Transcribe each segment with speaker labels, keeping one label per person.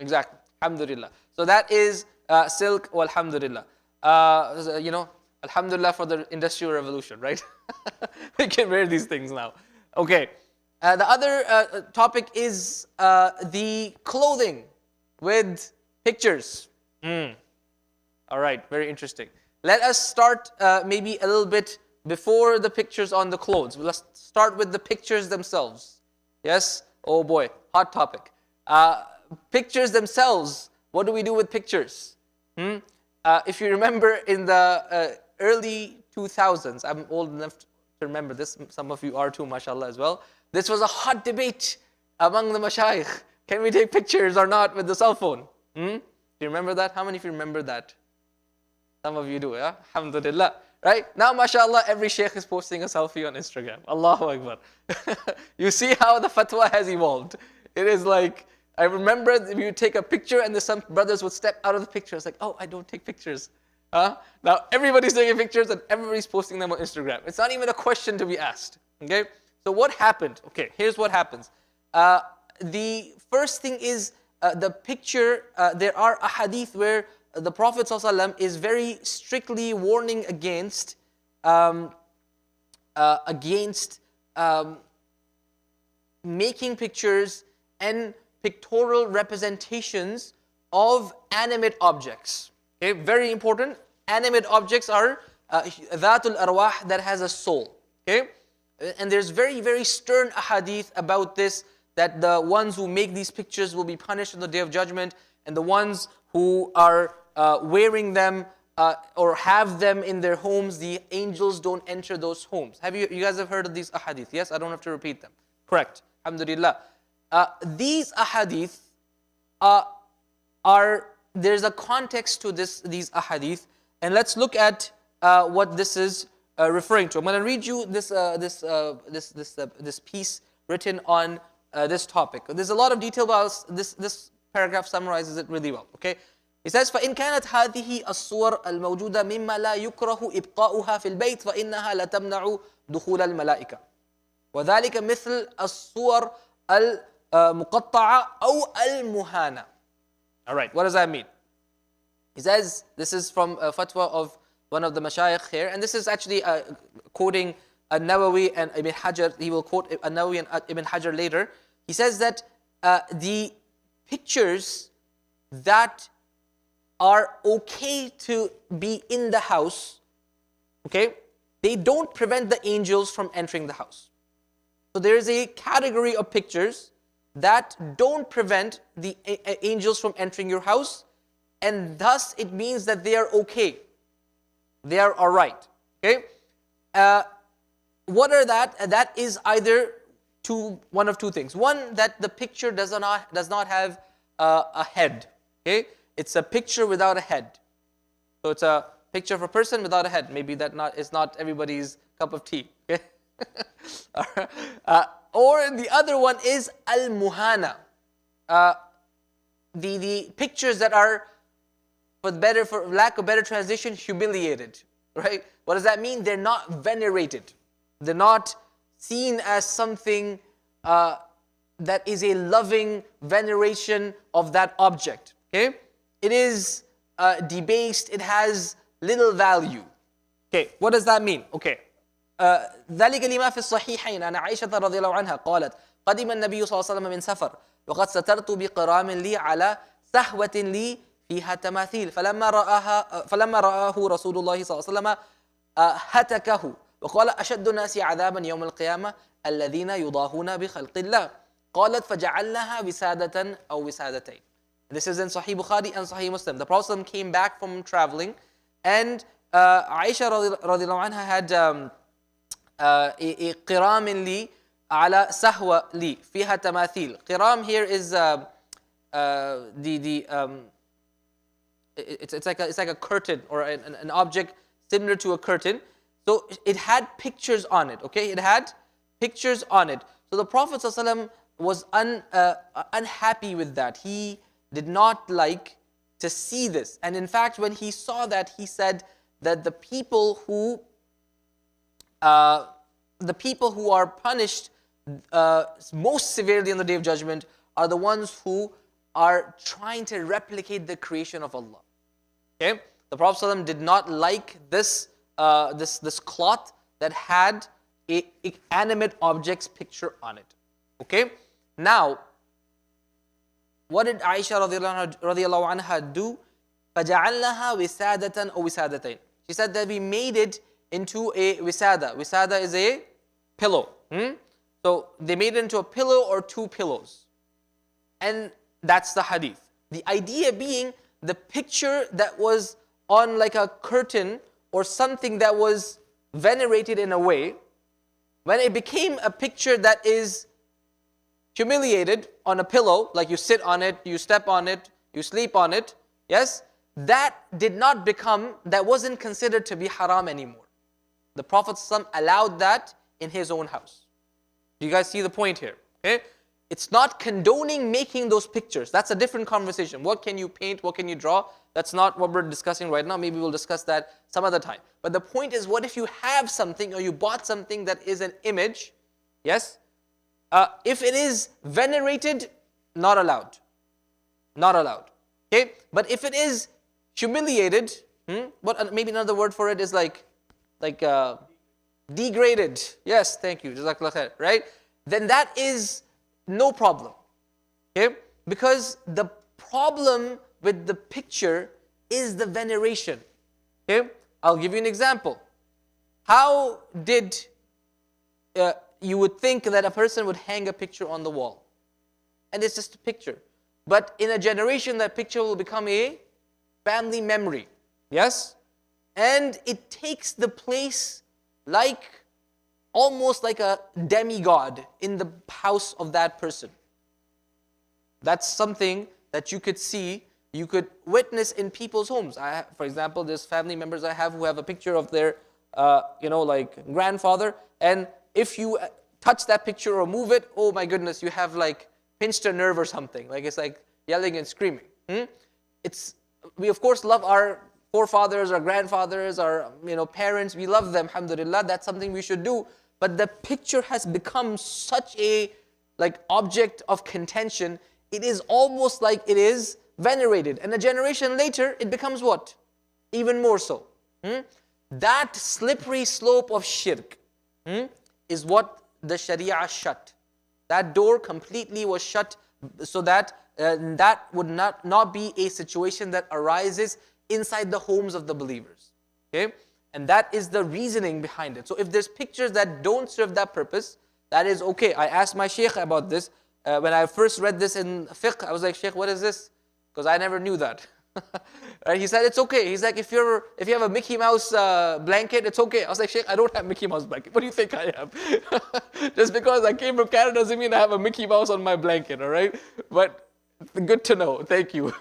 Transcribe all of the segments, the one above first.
Speaker 1: exactly. Alhamdulillah. So that is silk, walhamdulillah. Alhamdulillah for the Industrial Revolution, right? We can wear these things now. Okay. The other topic is the clothing with pictures. All right, very interesting. Let us start maybe a little bit before the pictures on the clothes. Let's start with the pictures themselves. Yes? Oh boy, hot topic. Pictures themselves. What do we do with pictures? If you remember in the early 2000s, I'm old enough to remember this. Some of you are too, mashallah, as well. This was a hot debate among the mashayikh. Can we take pictures or not with the cell phone? Do you remember that? How many of you remember that? Some of you do, yeah? Alhamdulillah. Right? Now, mashallah, every sheikh is posting a selfie on Instagram. Allahu Akbar. You see how the fatwa has evolved. It is like, I remember if you take a picture and some brothers would step out of the picture. It's like, oh, I don't take pictures. Now, everybody's taking pictures and everybody's posting them on Instagram. It's not even a question to be asked. Okay? So what happened? Okay, here's what happens. The first thing is the picture. There are ahadith where the Prophet ﷺ is very strictly warning against making pictures and pictorial representations of animate objects. Okay, very important. Animate objects are dhatul arwah, that has a soul. Okay, and there's very, very stern ahadith about this, that the ones who make these pictures will be punished on the Day of Judgment, and the ones who are wearing them or have them in their homes, the angels don't enter those homes. You guys have heard of these ahadith? Yes, I don't have to repeat them. Correct. Alhamdulillah. These ahadith there's a context to these ahadith, and let's look at what this is referring to. I'm going to read you this piece written on this topic. There's a lot of detail, but this paragraph summarizes it really well. Okay, it says, فإن كانت هذه الصور الموجودة مما لا يكره إبقاؤها في البيت فإنها لا تمنع دخول الملائكة وذلك مثل الصور المقطعة أو المهانة. All right, what does that mean? He says, this is from a fatwa of one of the mashayikh here, and this is actually quoting An-Nawawi and Ibn Hajar. He will quote An-Nawawi and Ibn Hajar later. He says that the pictures that are okay to be in the house, okay, they don't prevent the angels from entering the house. So there is a category of pictures that don't prevent the angels from entering your house, and thus it means that they are okay. They are all right. Okay? What are that? That is either one of two things. One, that the picture does not have a head. Okay? It's a picture without a head. So it's a picture of a person without a head. Maybe that is not everybody's cup of tea. Okay? Or the other one is al-muhana. The pictures that are, for lack of better translation, humiliated. Right? What does that mean? They're not venerated. They're not seen as something that is a loving veneration of that object. Okay? It is debased. It has little value. Okay, what does that mean? Okay. ذلك لما في الصحيحين عن عائشة رضي الله عنها قالت قدم النبي صلى الله عليه وسلم من سفر وقد سترت بقرام لي على سهوة لي فيها تماثيل فلما رآه رسول الله صلى الله عليه وسلم هتكه وقال أشد الناس عذابا يوم القيامة الذين يضاهون بخلق الله قالت فجعلناها وسادة أو وسادتين. This is in Sahih Bukhari and Sahih Muslim. The Prophet came back from traveling, and Aisha radiallahu anha had a qiram li ala sahwa li fiha tamathil. Qiram here is it's like a curtain or an object similar to a curtain. So it had pictures on it. Okay, it had pictures on it. So the Prophet ﷺ was unhappy with that. He did not like to see this, and in fact, when he saw that, he said that the people who are punished most severely on the Day of Judgment are the ones who are trying to replicate the creation of Allah. Okay? The Prophet ﷺ did not like this cloth that had a animate object's picture on it. Okay? Now, what did Aisha radiallahu anha do? فَجَعَلْنَهَا وِسَادَةً أو وِسَادَتَيْن. She said that we made it into a wisada. Wisada is a pillow. So they made it into a pillow or two pillows. And that's the hadith. The idea being the picture that was on like a curtain or something that was venerated in a way, when it became a picture that is humiliated on a pillow, like you sit on it, you step on it, you sleep on it, yes, that wasn't considered to be haram anymore. The Prophet ﷺ allowed that in his own house. Do you guys see the point here? Okay? It's not condoning making those pictures. That's a different conversation. What can you paint? What can you draw? That's not what we're discussing right now. Maybe we'll discuss that some other time. But the point is, what if you have something or you bought something that is an image? Yes? If it is venerated, not allowed. Not allowed. Okay? But if it is humiliated, maybe another word for it is like degraded. Yes, thank you. Jazakallah khair. Right? Then that is no problem. Okay? Because the problem with the picture is the veneration. Okay? I'll give you an example. How did you would think that a person would hang a picture on the wall? And it's just a picture. But in a generation, that picture will become a family memory. Yes? And it takes the place almost like a demigod in the house of that person. That's something that you could see, you could witness in people's homes. For example, there's family members I have who have a picture of their, grandfather. And if you touch that picture or move it, oh my goodness, you have pinched a nerve or something. It's like yelling and screaming. We of course love our forefathers, our grandfathers, our parents. We love them, alhamdulillah. That's something we should do. But the picture has become such a object of contention. It is almost like it is venerated. And a generation later, it becomes what? Even more so. That slippery slope of shirk is what the Sharia shut. That door completely was shut so that that would not be a situation that arises inside the homes of the believers. Okay? And that is the reasoning behind it. So if there's pictures that don't serve that purpose, that is okay. I asked my sheikh about this. When I first read this in fiqh, I was like, Sheikh, what is this? Because I never knew that. Right? He said, it's okay. He's like, if you have a Mickey Mouse blanket, it's okay. I was like, Sheikh, I don't have Mickey Mouse blanket. What do you think I have? Just because I came from Canada doesn't mean I have a Mickey Mouse on my blanket, all right? But good to know. Thank you.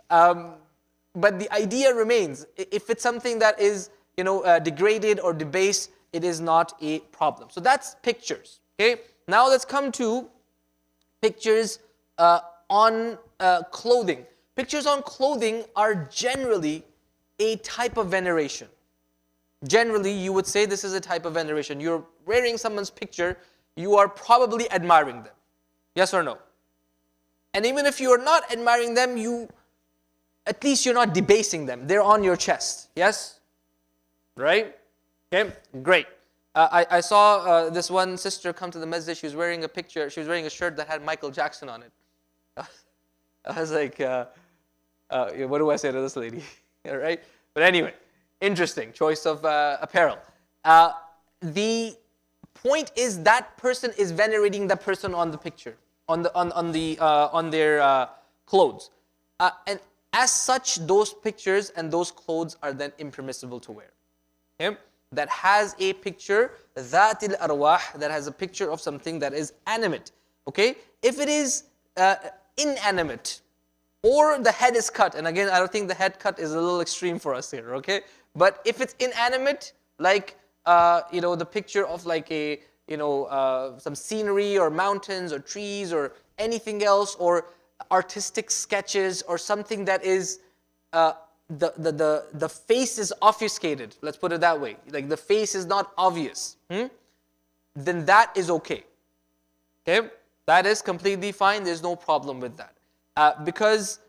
Speaker 1: But the idea remains. If it's something that is, degraded or debased, it is not a problem. So that's pictures. Okay. Now let's come to pictures on clothing. Pictures on clothing are generally a type of veneration. Generally, you would say this is a type of veneration. You're wearing someone's picture, you are probably admiring them. Yes or no? And even if you are not admiring them, at least you're not debasing them. They're on your chest. Yes? Right? Okay, great. I saw this one sister come to the masjid. She was wearing a shirt that had Michael Jackson on it. I was like, what do I say to this lady? All right? But anyway, interesting choice of apparel. The point is that person is venerating the person on the picture, on their clothes. And as such, those pictures and those clothes are then impermissible to wear. Okay? That has a picture, dhatil arwah, that has a picture of something that is animate. Okay? If it is inanimate, or the head is cut, and again, I don't think the head cut is a little extreme for us here, okay? But if it's inanimate, the picture of some scenery or mountains or trees or anything else, or artistic sketches or something that is the face is obfuscated, let's put it that way, like the face is not obvious, then that is okay. Okay, that is completely fine. There's no problem with that. because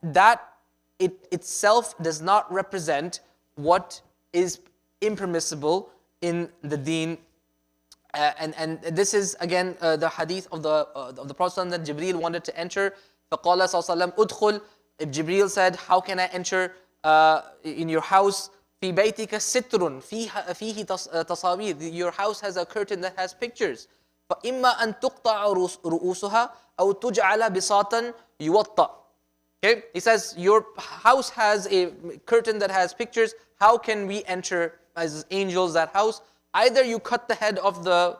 Speaker 1: that it itself does not represent what is impermissible in the deen. And this is again the hadith of the Prophet that Jibreel wanted to enter. فَقَالَ صَلَّى اللَّهُ عَلَيْهِ وَسَلَّمَ أُدْخُلْ. If Jibreel said, how can I enter in your house? فِي بَيْتِكَ سِتْرٌ فِيهِ تَصَاوِيرٌ. Your house has a curtain that has pictures. فَإِمَّا أَن تُقْطَعَ رُؤُوسُهَا أَوْ تُجْعَلَ بِسَاطًا يُوَطَّأ. Okay, he says your house has a curtain that has pictures. How can we enter as angels that house? Either you cut the head of the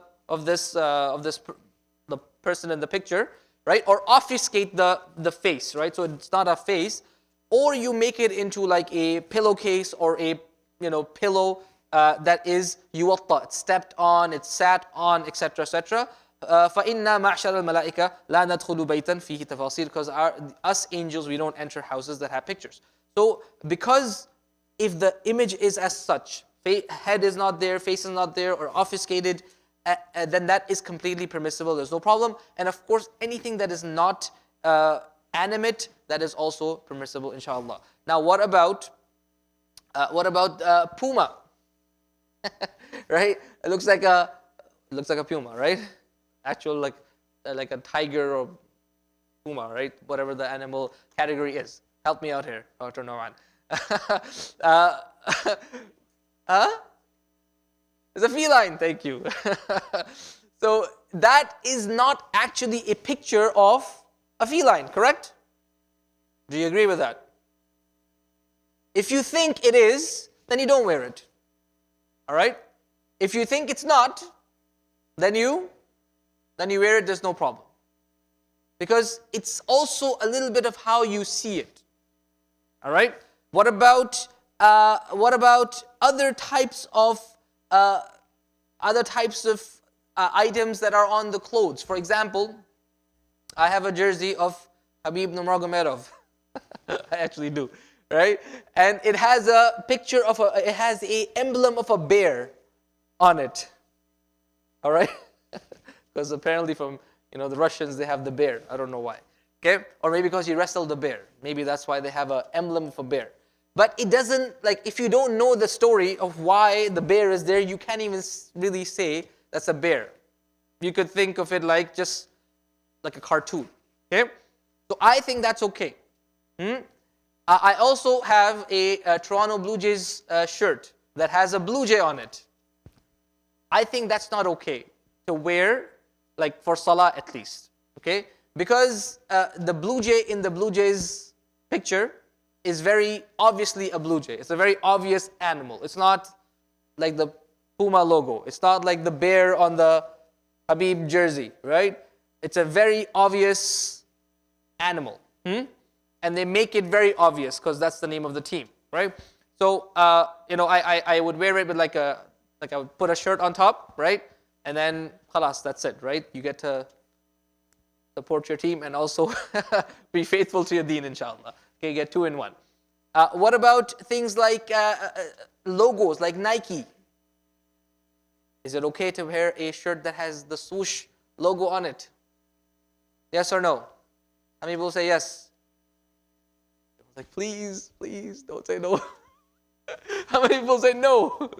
Speaker 1: person in the picture, right, or obfuscate the face, right? So it's not a face, or you make it into like a pillowcase or a pillow that is yuwatta, it's stepped on, it's sat on, etc., etc. فَإِنَّا مَعْشَرَ الْمَلَائِكَةِ لَا نَدْخُلُ بَيْتًا فِيهِ تَفَاصِيلٌ. Because us angels, we don't enter houses that have pictures. So because if the image is as such, head is not there, face is not there, or obfuscated, then that is completely permissible. There's no problem. And of course, anything that is not animate, that is also permissible, inshallah. Now, what about puma? Right? It looks like a puma, right? Actual like a tiger or puma, right? Whatever the animal category is. Help me out here, Dr. Noran. It's a feline, thank you. So that is not actually a picture of a feline, correct? Do you agree with that? If you think it is, then you don't wear it. All right? If you think it's not, then you wear it, there's no problem. Because it's also a little bit of how you see it. All right? What about other types of items that are on the clothes? For example, I have a jersey of Habib Nurmagomedov. I actually do, right? And it has a picture of it has a emblem of a bear on it. All right? Because apparently from the Russians, they have the bear. I don't know why. Okay? Or maybe because he wrestled the bear. Maybe that's why they have an emblem of a bear. But it doesn't, if you don't know the story of why the bear is there, you can't even really say that's a bear. You could think of it just like a cartoon. Okay? So I think that's okay. I also have a Toronto Blue Jays shirt that has a blue jay on it. I think that's not okay to wear, for Salah at least. Okay? Because the blue jay in the Blue Jays picture is very obviously a blue jay. It's a very obvious animal. It's not like the Puma logo. It's not like the bear on the Habib jersey, right? It's a very obvious animal. And they make it very obvious because that's the name of the team, right? So, I would wear it with I would put a shirt on top, right? And then, khalas, that's it, right? You get to support your team and also be faithful to your deen, inshallah. Okay, get 2 in 1. What about things like logos, like Nike? Is it okay to wear a shirt that has the swoosh logo on it? Yes or no? How many people say yes? Please, don't say no. How many people say no?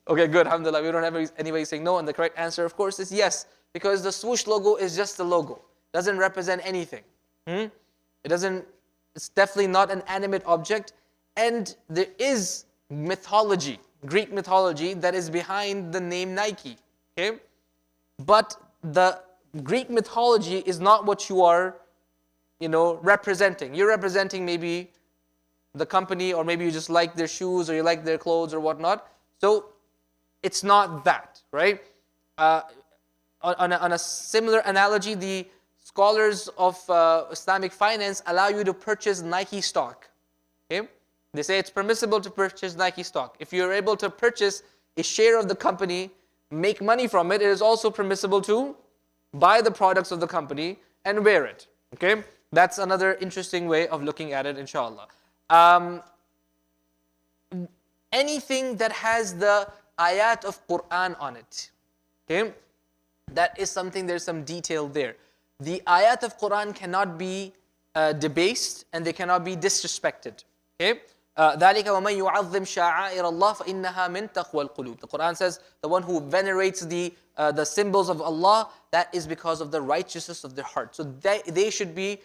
Speaker 1: Okay, good, alhamdulillah. We don't have anybody saying no, and the correct answer, of course, is yes. Because the swoosh logo is just a logo. It doesn't represent anything. It's definitely not an animate object. And there is mythology, Greek mythology, that is behind the name Nike. Okay? But the Greek mythology is not what you are, representing. You're representing maybe the company, or maybe you just like their shoes, or you like their clothes, or whatnot. So it's not that, right? On a similar analogy, the scholars of Islamic finance allow you to purchase Nike stock. Okay? They say it's permissible to purchase Nike stock. If you're able to purchase a share of the company, make money from it, it is also permissible to buy the products of the company and wear it. Okay? That's another interesting way of looking at it, inshallah. Anything that has the ayat of Quran on it, okay? That is something, there's some detail there. The ayat of Quran cannot be debased and they cannot be disrespected. Okay? ذَلِكَ وَمَنْ يُعَظِّمْ شَعَائِرَ اللَّهِ فَإِنَّهَا مِنْ تَقْوَى الْقُلُوبِ. The Quran says, the one who venerates the symbols of Allah, that is because of the righteousness of their heart. So they should be,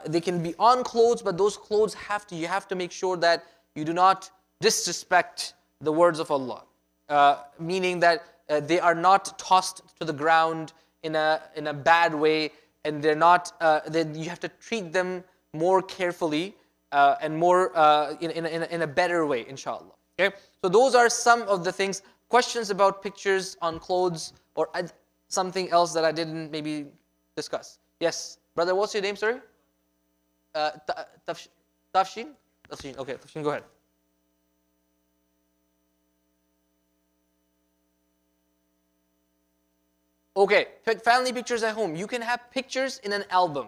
Speaker 1: they can be on clothes, but those clothes you have to make sure that you do not disrespect the words of Allah. Meaning that they are not tossed to the ground in a bad way, and they're not. You have to treat them more carefully and more in a better way, inshallah. Okay, so those are some of the things. Questions about pictures on clothes or something else that I didn't maybe discuss. Yes, brother, what's your name, sorry? Tafshin. Tafshin. Okay, Tafshin, go ahead. Okay, family pictures at home. You can have pictures in an album.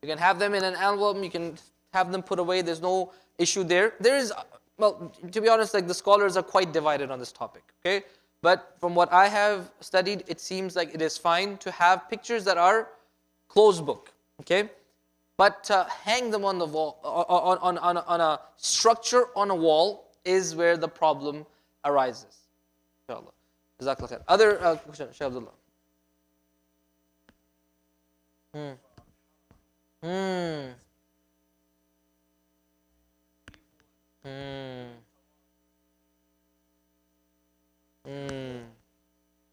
Speaker 1: You can have them in an album. You can have them put away. There's no issue there. There is, well, to be honest, like the scholars are quite divided on this topic. Okay, but from what I have studied, it seems like it is fine to have pictures that are closed book. Okay, but hang them on the wall, on a structure on a wall is where the problem arises. Inshallah. Jazakallah khair. Other question, Shaykh Abdullah. That's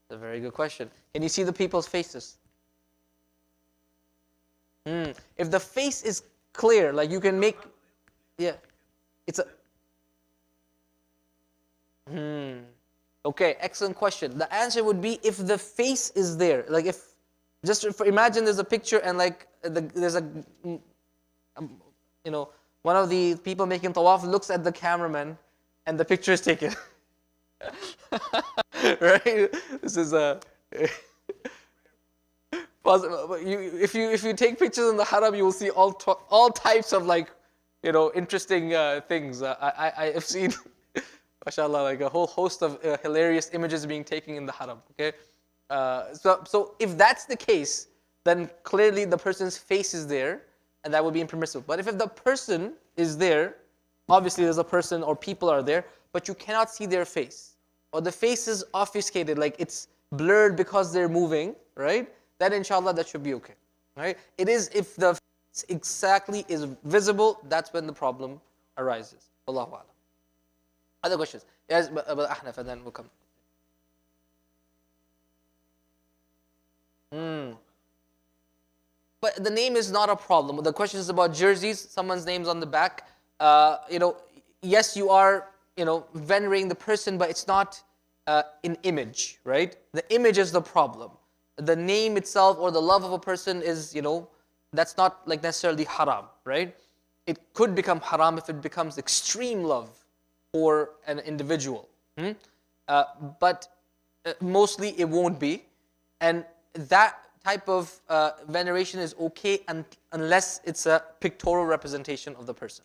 Speaker 1: a very good question. Can you see the people's faces? If the face is clear, like you can make, yeah, it's a. Okay, excellent question. The answer would be if the face is there, like if. Just imagine there's a picture and like there's a, one of the people making tawaf looks at the cameraman and the picture is taken. Right? This is a. If you take pictures in the haram, you will see all types of like, interesting things. I have seen, mashallah, like a whole host of hilarious images being taken in the haram. Okay. So if that's the case, then clearly the person's face is there, and that would be impermissible. But if the person is there, obviously there's a person or people are there, but you cannot see their face, or the face is obfuscated, like it's blurred because they're moving, right? Then inshallah that should be okay, right? It is if the face exactly is visible, that's when the problem arises. Allahu A'lam. Other questions? Yes, but Ahnaf, and then we'll come. But the name is not a problem. The question is about jerseys. Someone's name's on the back. Yes, you are, venerating the person, but it's not an image, right? The image is the problem. The name itself or the love of a person is, that's not like necessarily haram, right? It could become haram if it becomes extreme love for an individual. But mostly it won't be. And that type of veneration is okay unless it's a pictorial representation of the person.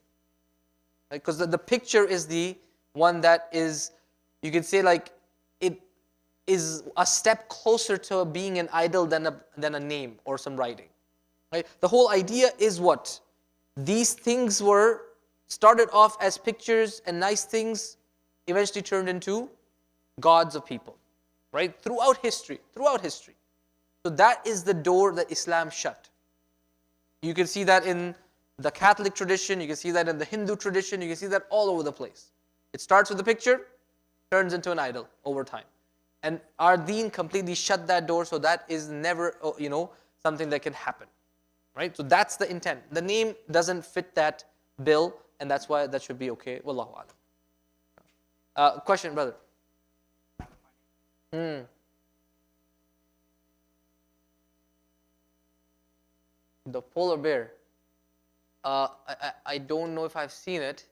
Speaker 1: Because the picture is the one that is, you can say like, it is a step closer to being an idol than a name or some writing. Right? The whole idea is what? These things were started off as pictures and nice things, eventually turned into gods of people. Right? Throughout history. So that is the door that Islam shut. You can see that in the Catholic tradition, you can see that in the Hindu tradition, you can see that all over the place. It starts with a picture, turns into an idol over time. And our deen completely shut that door, so that is never, something that can happen. Right? So that's the intent. The name doesn't fit that bill, and that's why that should be okay. Wallahu a'lam. Question, brother? The polar bear. I don't know if I've seen it.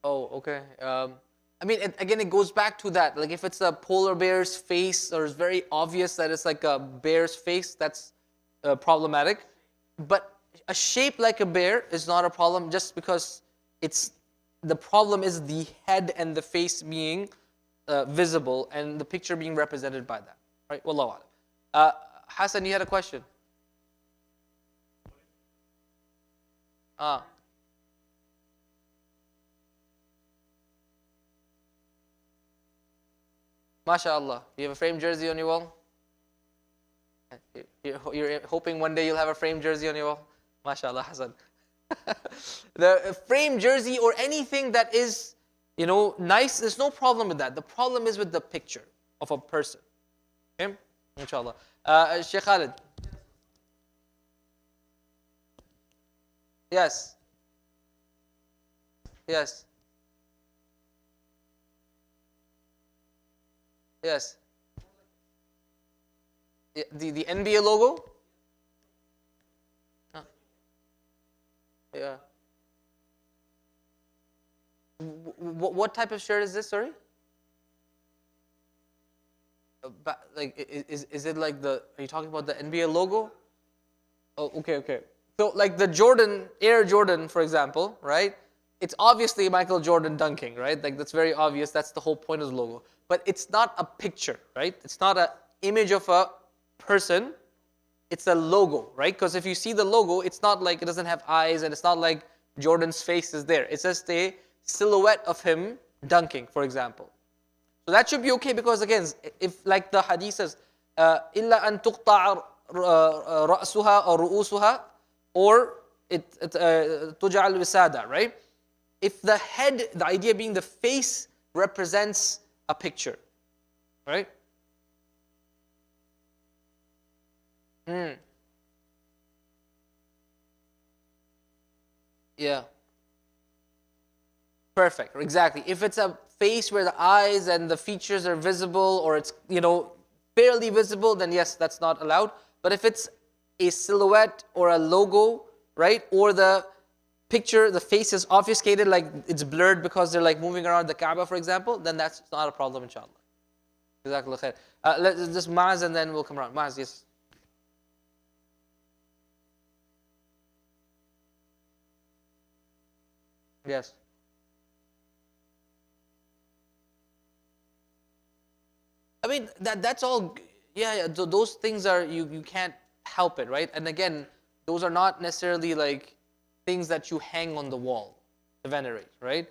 Speaker 1: Okay. I mean, again, it goes back to that. Like, if it's a polar bear's face, or it's very obvious that it's like a bear's face, that's problematic. But a shape like a bear is not a problem, just because the problem is the head and the face being visible, and the picture being represented by that. Right? Wallahu a'lam. Hassan, you had a question? MashaAllah. You have a framed jersey on your wall? You're hoping one day you'll have a framed jersey on your wall? MashaAllah, Hassan. The framed jersey or anything that is, nice, there's no problem with that. The problem is with the picture of a person. Okay? Inshallah. Sheikh Khalid. Yes. Yes. Yes. The NBA logo? Yeah. What type of shirt is this, sorry? Is it like are you talking about the NBA logo? Oh, okay. So like the Air Jordan, for example, right? It's obviously Michael Jordan dunking, right? Like that's very obvious. That's the whole point of the logo. But it's not a picture, right? It's not an image of a person. It's a logo, right? Because if you see the logo, it's not like it doesn't have eyes and it's not like Jordan's face is there. It's just a silhouette of him dunking, for example. So that should be okay because again, if like the hadith says, إِلَّا أَن تُقْطَعَ رَأْسُهَا or رُؤُوسُهَا or تُجْعَلْ وِسَادًا, right? If the head, the idea being the face represents a picture, right? Yeah. Perfect. Exactly. If it's a face where the eyes and the features are visible or it's, barely visible, then yes, that's not allowed. But if it's a silhouette or a logo, right? Or the picture, the face is obfuscated, like it's blurred because they're like moving around the Kaaba, for example, then that's not a problem, inshallah. Jazakallah khair. Let's just Maaz and then we'll come around. Maaz, yes. Yes. I mean, that's all, yeah, those things are, you can't help it, right? And again, those are not necessarily like things that you hang on the wall to venerate, right?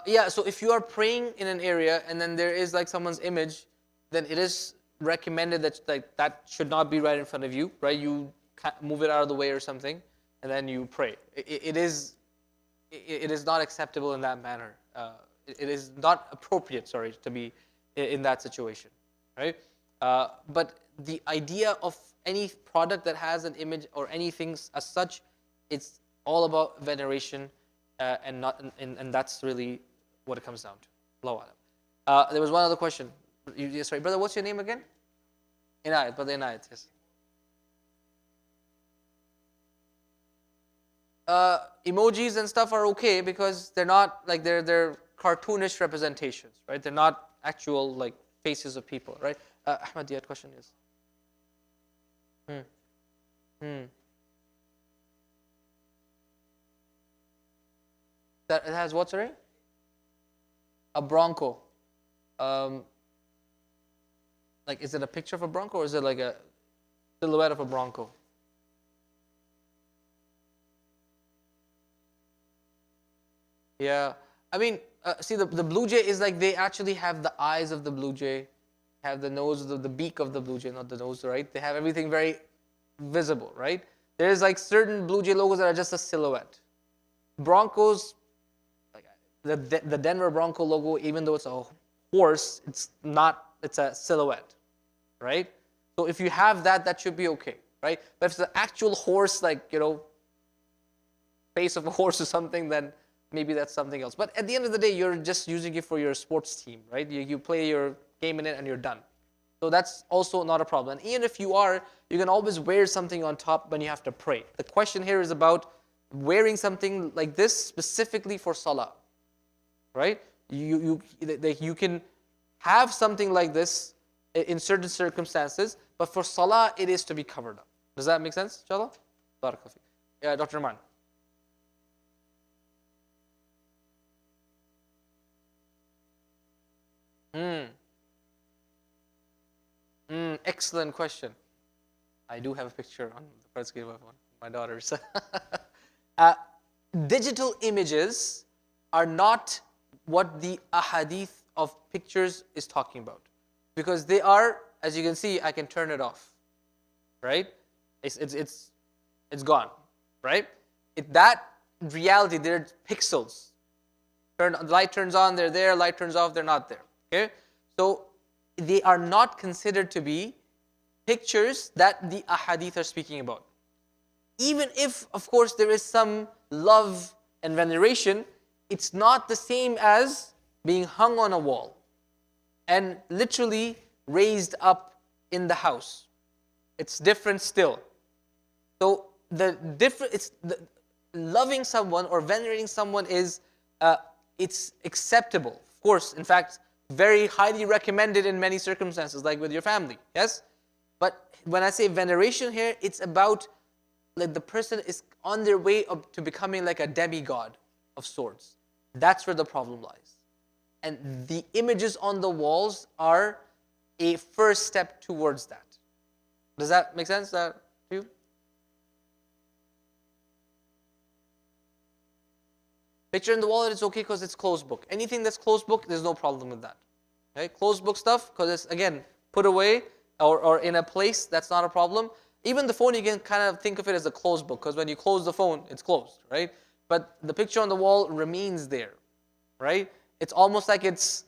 Speaker 1: Yeah, so if you are praying in an area and then there is like someone's image, then it is recommended that like that should not be right in front of you, right? You move it out of the way or something, and then you pray. It is not acceptable in that manner. It is not appropriate, sorry, to be in that situation, right? But the idea of any product that has an image or anything as such, it's all about veneration, and that's really what it comes down to. Allahu A'lam. There was one other question. Sorry, brother, what's your name again? Inayat, brother Inayat, yes. Emojis and stuff are okay because they're not like they're cartoonish representations, right? They're not actual like faces of people, right? Ahmad, you had a question, yes. That it has what, sorry? A bronco. Like, is it a picture of a bronco or is it like a silhouette of a bronco? Yeah. I mean, see, the blue jay is like they actually have the eyes of the blue jay, have the nose, the beak of the blue jay, not the nose, right? They have everything very visible, right? There's like certain blue jay logos that are just a silhouette. Broncos, like the Denver Bronco logo, even though it's a horse, it's not, it's a silhouette, right? So if you have that, that should be okay, right? But if it's an actual horse, like, face of a horse or something, then maybe that's something else. But at the end of the day, you're just using it for your sports team, right? You play your game in it and you're done. So that's also not a problem. And even if you are, you can always wear something on top when you have to pray. The question here is about wearing something like this specifically for salah, right? You can have something like this in certain circumstances, but for salah, it is to be covered up. Does that make sense, inshallah? Barakallahu feek. Yeah, Dr. Rahman. Excellent question. I do have a picture on the first screen of one of my daughters. Digital images are not what the ahadith of pictures is talking about, because they are, as you can see, I can turn it off, right? It's gone, right? That reality, they're pixels. Light turns on, they're there. Light turns off, they're not there. Okay, so they are not considered to be pictures that the ahadith are speaking about. Even if, of course, there is some love and veneration, it's not the same as being hung on a wall and literally raised up in the house. It's different still. So loving someone or venerating someone is it's acceptable. Of course, in fact, very highly recommended in many circumstances, like with your family. Yes, but when I say veneration here, it's about like the person is on their way up to becoming like a demigod of sorts. That's where the problem lies. And the images on the walls are a first step towards that. Does that make sense to you? Picture in the wall, it's okay because it's closed book. Anything that's closed book, there's no problem with that. Okay? Closed book stuff, because it's, again, put away or in a place, that's not a problem. Even the phone, you can kind of think of it as a closed book, because when you close the phone, it's closed, right? But the picture on the wall remains there, right? It's almost like it's